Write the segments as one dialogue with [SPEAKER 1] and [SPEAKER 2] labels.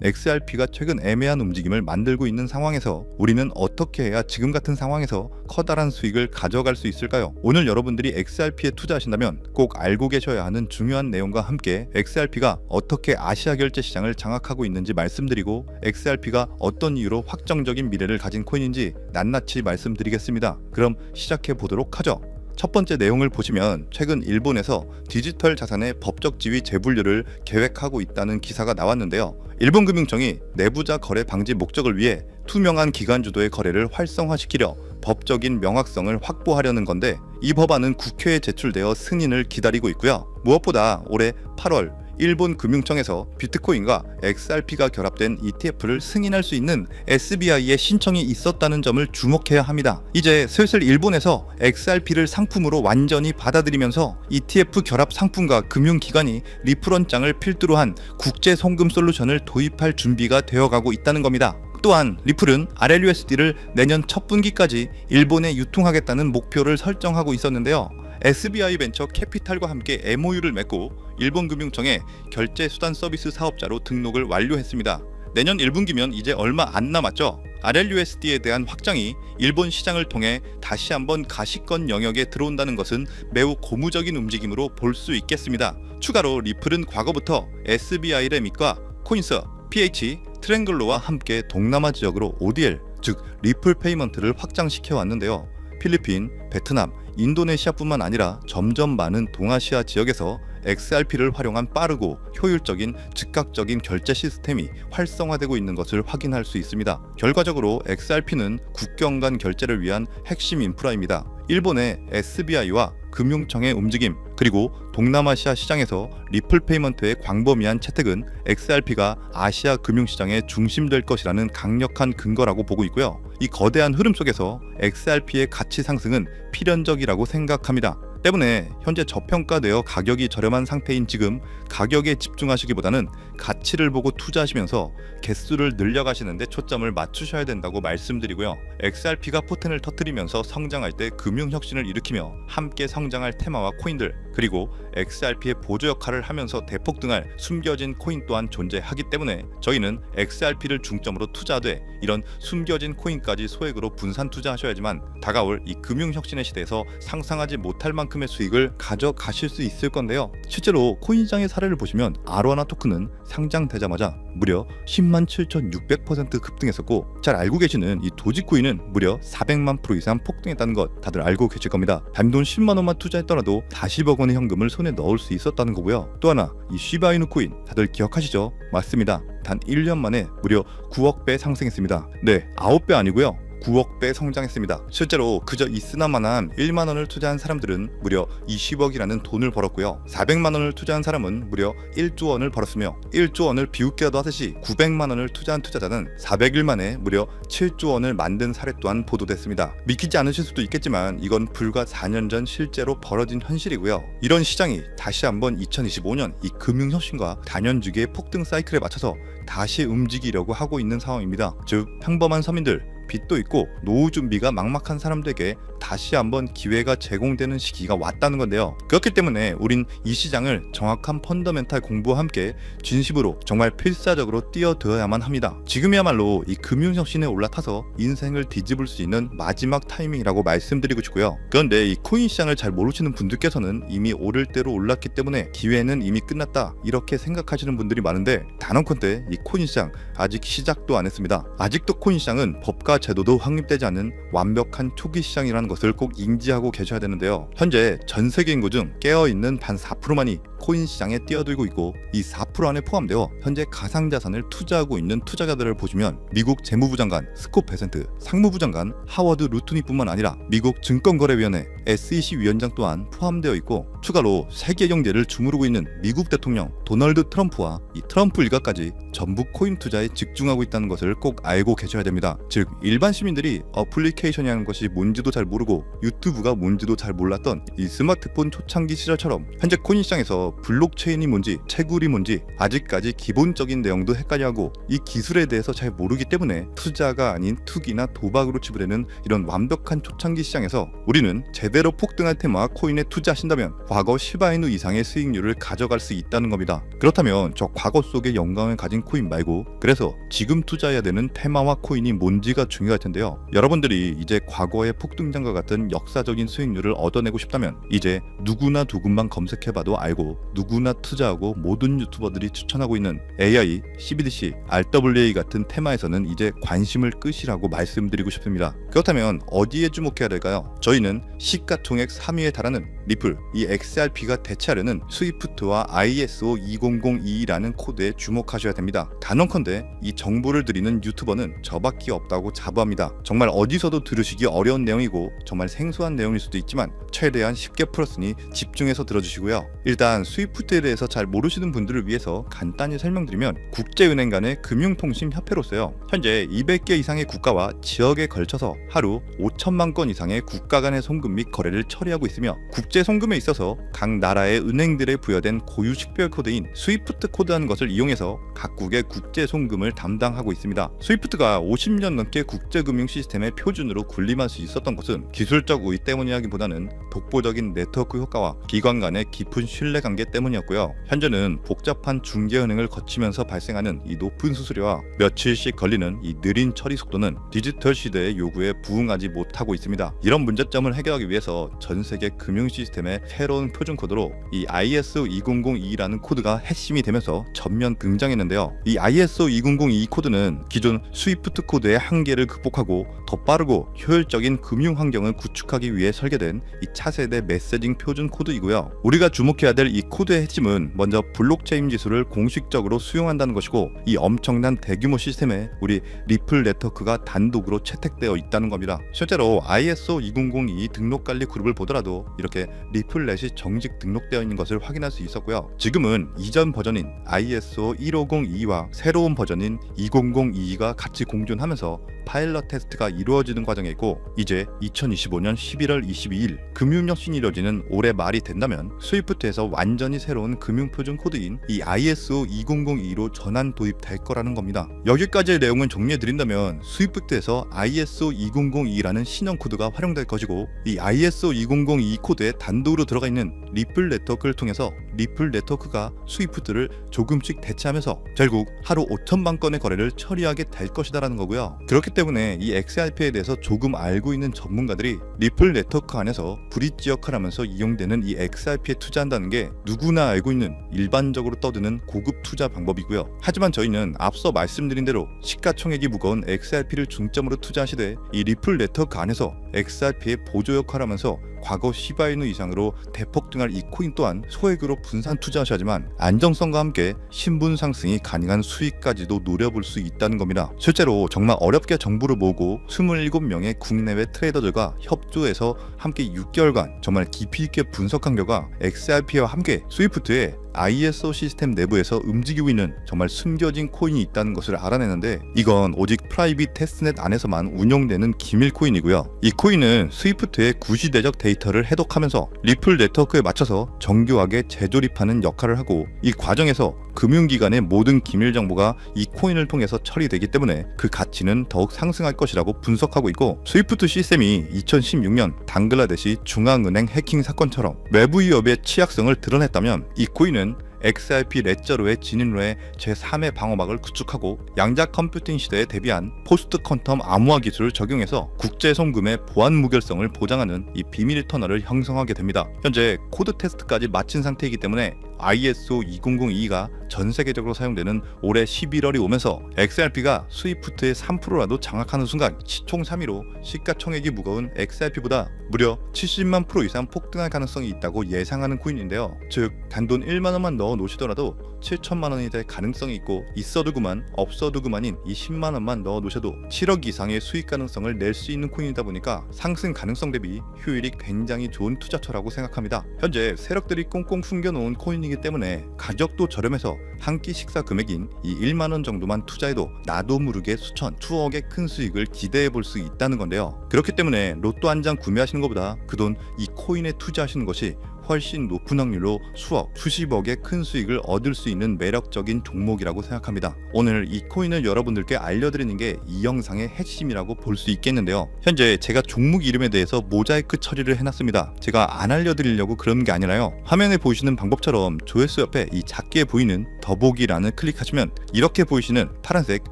[SPEAKER 1] XRP가 최근 애매한 움직임을 만들고 있는 상황에서 우리는 어떻게 해야 지금 같은 상황에서 커다란 수익을 가져갈 수 있을까요? 오늘 여러분들이 XRP에 투자하신다면 꼭 알고 계셔야 하는 중요한 내용과 함께 XRP가 어떻게 아시아 결제 시장을 장악하고 있는지 말씀드리고 XRP가 어떤 이유로 확정적인 미래를 가진 코인인지 낱낱이 말씀드리겠습니다. 그럼 시작해 보도록 하죠. 첫 번째 내용을 보시면 최근 일본에서 디지털 자산의 법적 지위 재분류를 계획하고 있다는 기사가 나왔는데요. 일본 금융청이 내부자 거래 방지 목적을 위해 투명한 기관 주도의 거래를 활성화시키려 법적인 명확성을 확보하려는 건데, 이 법안은 국회에 제출되어 승인을 기다리고 있고요. 무엇보다 올해 8월 일본 금융청에서 비트코인과 XRP가 결합된 ETF를 승인할 수 있는 SBI의 신청이 있었다는 점을 주목해야 합니다. 이제 슬슬 일본에서 XRP를 상품으로 완전히 받아들이면서 ETF 결합 상품과 금융기관이 리프런장을 필두로 한 국제 송금 솔루션을 도입할 준비가 되어가고 있다는 겁니다. 또한 리플은 RLUSD를 내년 첫 분기까지 일본에 유통하겠다는 목표를 설정하고 있었는데요. SBI 벤처 캐피탈과 함께 MOU를 맺고 일본 금융청에 결제 수단 서비스 사업자로 등록을 완료했습니다. 내년 1분기면 이제 얼마 안 남았죠. RLUSD에 대한 확장이 일본 시장을 통해 다시 한번 가시권 영역에 들어온다는 것은 매우 고무적인 움직임으로 볼 수 있겠습니다. 추가로 리플은 과거부터 SBI 레밋과 코인스, PH, 트랭글로와 함께 동남아 지역으로 ODL, 즉 리플 페이먼트를 확장시켜 왔는데요. 필리핀, 베트남, 인도네시아뿐만 아니라 점점 많은 동아시아 지역에서 XRP를 활용한 빠르고 효율적인 즉각적인 결제 시스템이 활성화되고 있는 것을 확인할 수 있습니다. 결과적으로 XRP는 국경 간 결제를 위한 핵심 인프라입니다. 일본의 SBI와 금융청의 움직임, 그리고 동남아시아 시장에서 리플 페이먼트의 광범위한 채택은 XRP가 아시아 금융시장의 중심될 것이라는 강력한 근거라고 보고 있고요. 이 거대한 흐름 속에서 XRP의 가치 상승은 필연적이라고 생각합니다. 때문에 현재 저평가되어 가격이 저렴한 상태인 지금 가격에 집중하시기보다는 가치를 보고 투자하시면서 개수를 늘려가시는 데 초점을 맞추셔야 된다고 말씀드리고요. XRP가 포텐을 터뜨리면서 성장할 때 금융혁신을 일으키며 함께 성장할 테마와 코인들, 그리고 XRP의 보조 역할을 하면서 대폭등할 숨겨진 코인 또한 존재하기 때문에 저희는 XRP를 중점으로 투자하되 이런 숨겨진 코인까지 소액으로 분산 투자하셔야지만 다가올 이 금융혁신의 시대에서 상상하지 못할 만큼의 수익을 가져가실 수 있을 건데요. 실제로 코인시장의 사례를 보시면 아로하나 토큰은 상장되자마자 무려 107,600% 급등했었고, 잘 알고 계시는 이 도지코인은 무려 400만 % 이상 폭등했다는 것 다들 알고 계실 겁니다. 단돈 10만 원만 투자했더라도 40억 원의 현금을 손에 넣을 수 있었다는 거고요. 또 하나, 이 시바이누 코인 다들 기억하시죠? 맞습니다. 단 1년 만에 무려 9억 배 상승했습니다. 네, 9배 아니고요. 9억 배 성장했습니다. 실제로 그저 있으나마나 1만 원을 투자한 사람들은 무려 20억이라는 돈을 벌었고요. 400만 원을 투자한 사람은 무려 1조 원을 벌었으며 1조 원을 비웃기라도 하듯이 900만 원을 투자한 투자자는 400일 만에 무려 7조 원을 만든 사례 또한 보도됐습니다. 믿기지 않으실 수도 있겠지만 이건 불과 4년 전 실제로 벌어진 현실이고요. 이런 시장이 다시 한번 2025년 이 금융혁신과 단연주기의 폭등 사이클에 맞춰서 다시 움직이려고 하고 있는 상황입니다. 즉 평범한 서민들, 빚도 있고 노후 준비가 막막한 사람들에게 다시 한번 기회가 제공되는 시기가 왔다는 건데요. 그렇기 때문에 우린 이 시장을 정확한 펀더멘탈 공부와 함께 진심으로 정말 필사적으로 뛰어들어야만 합니다. 지금이야말로 이 금융혁신에 올라타서 인생을 뒤집을 수 있는 마지막 타이밍이라고 말씀드리고 싶고요. 그런데 이 코인 시장을 잘 모르시는 분들께서는 이미 오를 대로 올랐기 때문에 기회는 이미 끝났다 이렇게 생각하시는 분들이 많은데, 단언컨대 이 코인 시장 아직 시작도 안 했습니다. 아직도 코인 시장은 법과 제도도 확립되지 않은 완벽한 초기 시장이라는 것을 꼭 인지하고 계셔야 되는데요. 현재 전 세계 인구 중 깨어있는 반 4%만이 코인 시장에 뛰어들고 있고, 이 4% 안에 포함되어 현재 가상자산을 투자하고 있는 투자자들을 보시면 미국 재무부 장관 스콧 베센트, 상무부 장관 하워드 루트니뿐만 아니라 미국 증권거래위원회 SEC 위원장 또한 포함되어 있고, 추가로 세계 경제를 주무르고 있는 미국 대통령 도널드 트럼프와 이 트럼프 일가까지 전부 코인 투자에 집중하고 있다는 것을 꼭 알고 계셔야 됩니다. 즉 일반 시민들이 어플리케이션이라는 것이 뭔지도 잘 모르고 유튜브가 뭔지도 잘 몰랐던 이 스마트폰 초창기 시절처럼 현재 코인 시장에서 블록체인이 뭔지, 채굴이 뭔지 아직까지 기본적인 내용도 헷갈려하고 이 기술에 대해서 잘 모르기 때문에 투자가 아닌 투기나 도박으로 치부되는 이런 완벽한 초창기 시장에서 우리는 제대로 이대로 폭등할 테마 코인에 투자하신다면 과거 시바이누 이상의 수익률을 가져갈 수 있다는 겁니다. 그렇다면 저 과거 속의 영광을 가진 코인 말고 그래서 지금 투자해야 되는 테마와 코인이 뭔지가 중요할 텐데요. 여러분들이 이제 과거의 폭등장과 같은 역사적인 수익률을 얻어내고 싶다면 이제 누구나 두군만 검색해봐도 알고 누구나 투자하고 모든 유튜버들이 추천하고 있는 AI, CBDC, RWA 같은 테마에서는 이제 관심을 끄시라고 말씀드리고 싶습니다. 그렇다면 어디에 주목해야 될까요? 저희는 시가총액 3위에 달하는 리플, 이 XRP가 대체하려는 스위프트와 ISO 20022라는 코드에 주목하셔야 됩니다. 단언컨대 이 정보를 드리는 유튜버는 저밖에 없다고 자부합니다. 정말 어디서도 들으시기 어려운 내용이고 정말 생소한 내용일 수도 있지만 최대한 쉽게 풀었으니 집중해서 들어주시고요. 일단 스위프트에 대해서 잘 모르시는 분들을 위해서 간단히 설명드리면 국제은행 간의 금융통신협회로서요. 현재 200개 이상의 국가와 지역에 걸쳐서 하루 5천만 건 이상의 국가 간의 송금 및 거래를 처리하고 있으며 국제 송금에 있어서 각 나라의 은행들에 부여된 고유 식별 코드인 스위프트 코드라는 것을 이용해서 각국의 국제 송금을 담당하고 있습니다. 스위프트가 50년 넘게 국제금융 시스템의 표준으로 군림할 수 있었던 것은 기술적 우위 때문이라기보다는 독보적인 네트워크 효과와 기관 간의 깊은 신뢰관계 때문이었고요. 현재는 복잡한 중개은행을 거치면서 발생하는 이 높은 수수료와 며칠씩 걸리는 이 느린 처리 속도는 디지털 시대의 요구에 부응하지 못하고 있습니다. 이런 문제점을 해결하기 위해서 전 세계 금융 시스템의 새로운 표준 코드로 이 ISO 2002라는 코드가 핵심이 되면서 전면 등장했는데요. 이 ISO 2002 코드는 기존 스위프트 코드의 한계를 극복하고 더 빠르고 효율적인 금융 환경을 구축하기 위해 설계된 이 차세대 메시징 표준 코드이고요. 우리가 주목해야 될 이 코드의 핵심은 먼저 블록체인 기술을 공식적으로 수용한다는 것이고 이 엄청난 대규모 시스템에 우리 리플 네트워크가 단독으로 채택되어 있다는 겁니다. 실제로 ISO 2002 등록관리 그룹을 보더라도 이렇게 리플넷이 정식 등록되어 있는 것을 확인할 수 있었고요. 지금은 이전 버전인 ISO 1502와 새로운 버전인 2002가 같이 공존하면서 파일럿 테스트가 이루어지는 과정에 있고 이제 2025년 11월 22일 금융혁신이 이루어지는 올해 말이 된다면 스위프트에서 완전히 새로운 금융표준 코드인 이 ISO 2002로 전환 도입될 거라는 겁니다. 여기까지의 내용은 정리해드린다면 스위프트에서 ISO 2002라는 신형 코드가 활용될 것이고 이 ISO 2002 코드에 단독으로 들어가 있는 리플 네트워크를 통해서 리플 네트워크가 스위프트를 조금씩 대체하면서 결국 하루 5천만 건의 거래를 처리하게 될 것이다라는 거고요. 그렇기 때문에 이 XRP에 대해서 조금 알고 있는 전문가들이 리플 네트워크 안에서 브릿지 역할을 하면서 이용되는 이 XRP에 투자한다는 게 누구나 알고 있는 일반적으로 떠드는 고급 투자 방법이고요. 하지만 저희는 앞서 말씀드린 대로 시가총액이 무거운 XRP를 중점으로 투자하시되 이 리플 네트워크 안에서 XRP의 보조 역할을 하면서 과거 시바이누 이상으로 대폭등할 이 코인 또한 소액으로 분산 투자하셔야지만 안정성과 함께 신분 상승이 가능한 수익까지도 노려볼 수 있다는 겁니다. 실제로 정말 어렵게 정보를 모으고 27명의 국내외 트레이더들과 협조해서 함께 6개월간 정말 깊이 있게 분석한 결과 XRP와 함께 스위프트의 ISO 시스템 내부에서 움직이고 있는 정말 숨겨진 코인이 있다는 것을 알아내는데 이건 오직 프라이빗 테스트넷 안에서만 운영되는 기밀 코인이고요. 이 코인은 스위프트의 구시대적 데이터를 해독하면서 리플 네트워크에 맞춰서 정교하게 재조립하는 역할을 하고 이 과정에서 금융기관의 모든 기밀 정보가 이 코인을 통해서 처리되기 때문에 그 가치는 더욱 상승할 것이라고 분석하고 있고 스위프트 시스템이 2016년 방글라데시 중앙은행 해킹 사건처럼 외부 위협의 취약성을 드러냈다면 이 코인은 XRP 레저로의 진입로에 제3의 방어막을 구축하고 양자 컴퓨팅 시대에 대비한 포스트 퀀텀 암호화 기술을 적용해서 국제 송금의 보안 무결성을 보장하는 이 비밀 터널을 형성하게 됩니다. 현재 코드 테스트까지 마친 상태이기 때문에 ISO 2002가 전 세계적으로 사용되는 올해 11월이 오면서 XRP가 스위프트의 3%라도 장악하는 순간 시총 3위로 시가총액이 무거운 XRP보다 무려 70만 프로 이상 폭등할 가능성이 있다고 예상하는 코인인데요. 즉 단돈 1만 원만 넣어 놓으시더라도 7천만 원이 될 가능성이 있고 있어도 그만 없어도 그만인 이 10만 원만 넣어 놓으셔도 7억 이상의 수익 가능성을 낼 수 있는 코인이다 보니까 상승 가능성 대비 효율이 굉장히 좋은 투자처라고 생각합니다. 현재 세력들이 꽁꽁 숨겨놓은 코인이기 때문에 가격도 저렴해서 한 끼 식사 금액인 이 1만 원 정도만 투자해도 나도 모르게 수천, 수억의 큰 수익을 기대해 볼 수 있다는 건데요. 그렇기 때문에 로또 한 장 구매하시는 것보다 그 돈 이 코인에 투자하시는 것이 훨씬 높은 확률로 수억, 수십억의 큰 수익을 얻을 수 있는 매력적인 종목이라고 생각합니다. 오늘 이 코인을 여러분들께 알려드리는 게 이 영상의 핵심이라고 볼 수 있겠는데요. 현재 제가 종목 이름에 대해서 모자이크 처리를 해놨습니다. 제가 안 알려드리려고 그런 게 아니라요. 화면에 보이시는 방법처럼 조회수 옆에 이 작게 보이는 더보기란을 클릭하시면 이렇게 보이시는 파란색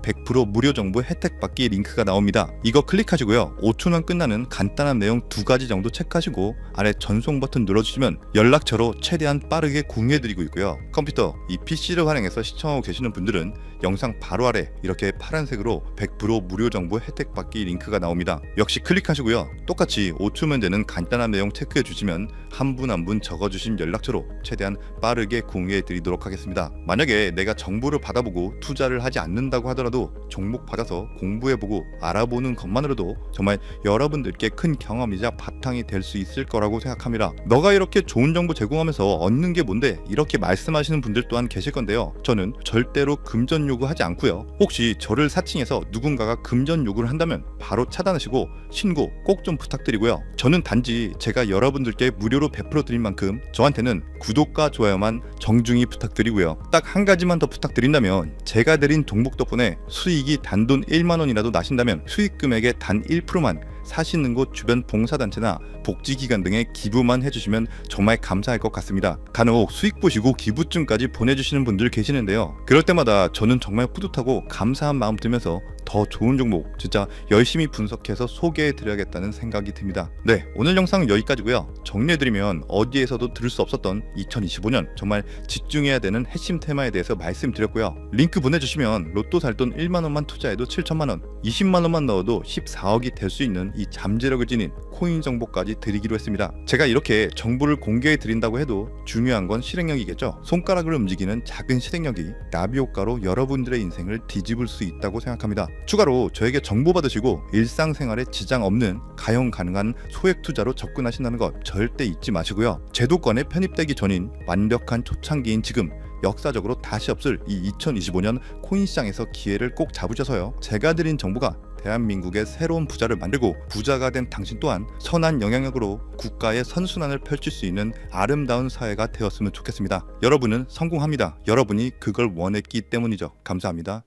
[SPEAKER 1] 100% 무료 정보 혜택 받기 링크가 나옵니다. 이거 클릭하시고요. 5초면 끝나는 간단한 내용 2가지 정도 체크하시고 아래 전송 버튼 눌러주시면 연락처로 최대한 빠르게 공유해드리고 있고요. 컴퓨터, 이 PC를 활용해서 시청하고 계시는 분들은 영상 바로 아래 이렇게 파란색으로 100% 무료 정보 혜택 받기 링크가 나옵니다. 역시 클릭하시고요. 똑같이 5초면 되는 간단한 내용 체크해 주시면 한 분 한 분 적어주신 연락처로 최대한 빠르게 공유해 드리도록 하겠습니다. 만약에 내가 정보를 받아보고 투자를 하지 않는다고 하더라도 종목 받아서 공부해보고 알아보는 것만으로도 정말 여러분들께 큰 경험이자 바탕이 될 수 있을 거라고 생각합니다. 너가 이렇게 좋은 정보 제공하면서 얻는 게 뭔데? 이렇게 말씀하시는 분들 또한 계실 건데요. 저는 절대로 금전 요구하지 않고요. 혹시 저를 사칭해서 누군가가 금전 요구를 한다면 바로 차단하시고 신고 꼭 좀 부탁드리고요. 저는 단지 제가 여러분들께 무료로 베풀어 드린 만큼 저한테는 구독과 좋아요만 정중히 부탁드리고요. 딱 한 가지만 더 부탁드린다면 제가 드린 종목 덕분에 수익이 단돈 1만원이라도 나신다면 수익 금액의 단 1%만 사시는 곳 주변 봉사단체나 복지기관 등에 기부만 해주시면 정말 감사할 것 같습니다. 간혹 수익 보시고 기부증까지 보내주시는 분들 계시는데요. 그럴 때마다 저는 정말 뿌듯하고 감사한 마음 들면서 더 좋은 종목 진짜 열심히 분석해서 소개해드려야겠다는 생각이 듭니다. 네, 오늘 영상은 여기까지고요. 정리해드리면 어디에서도 들을 수 없었던 2025년 정말 집중해야 되는 핵심 테마에 대해서 말씀드렸고요. 링크 보내주시면 로또 살 돈 1만원만 투자해도 7천만원, 20만원만 넣어도 14억이 될 수 있는 이 잠재력을 지닌 코인 정보까지 드리기로 했습니다. 제가 이렇게 정보를 공개해 드린다고 해도 중요한 건 실행력이겠죠. 손가락을 움직이는 작은 실행력이 나비 효과로 여러분들의 인생을 뒤집을 수 있다고 생각합니다. 추가로 저에게 정보 받으시고 일상생활에 지장 없는 가용 가능한 소액 투자로 접근하신다는 것 절대 잊지 마시고요. 제도권에 편입되기 전인 완벽한 초창기인 지금 역사적으로 다시 없을 이 2025년 코인 시장에서 기회를 꼭 잡으셔서요. 제가 드린 정보가 대한민국의 새로운 부자를 만들고 부자가 된 당신 또한 선한 영향력으로 국가의 선순환을 펼칠 수 있는 아름다운 사회가 되었으면 좋겠습니다. 여러분은 성공합니다. 여러분이 그걸 원했기 때문이죠. 감사합니다.